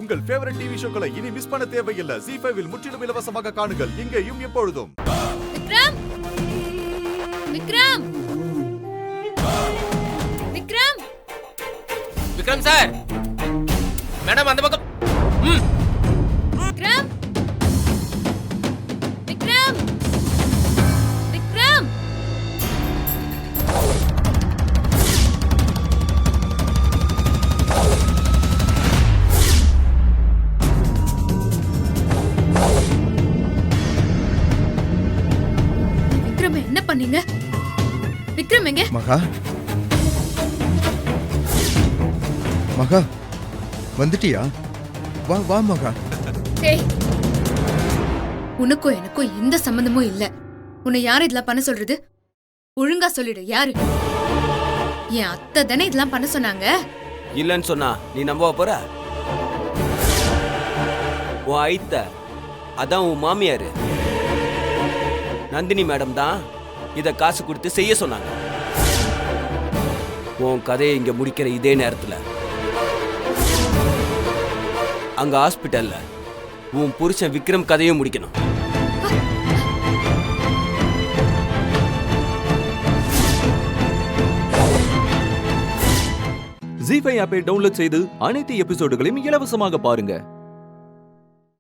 உங்கள் favourite TV ஷோக்களை இனி miss பண்ண தேவையில்லை. ZEE5 இல் முற்றிலும் இலவசமாக காணுங்கள். இங்கேயும் எப்பொழுதும். விக்ரம் விக்ரம் விக்ரம் விக்ரம் சார், மேடம் அந்த பக்கம். விக்ரம் விக்ரம் விக்ரம் விக்ரம் என்ன பண்ணீங்க? விக்ரம் எங்க? மகா மகா வந்துட்டியா? வா வா மகா. ஏய், உனக்கும் எனக்கும் எந்த சம்பந்தமும் இல்ல. உன்னை யாரு இதெல்லாம் பண்ண சொல்றது? ஒழுங்கா சொல்லிடு, யாரு? என் அத்தை தானே இதெல்லாம் பண்ண சொன்னாங்க. இல்லன்னு சொன்னா நீ நம்ப போற? உன் ஐத்த அதான் உன் மாமியாரு நந்தினி மேடம் தான் இத காசு கொடுத்து செய்ய சொன்னாங்க. உன் கதையை இங்க முடிக்கிற இதே நேரத்துல அங்க ஹாஸ்பிட்டல்ல உன் புருஷன் விக்ரம் கதையும் முடிக்கணும். ZEE5 ஆப்பை டவுன்லோட் செய்து அனைத்து எபிசோடுகளையும் இலவசமாக பாருங்க.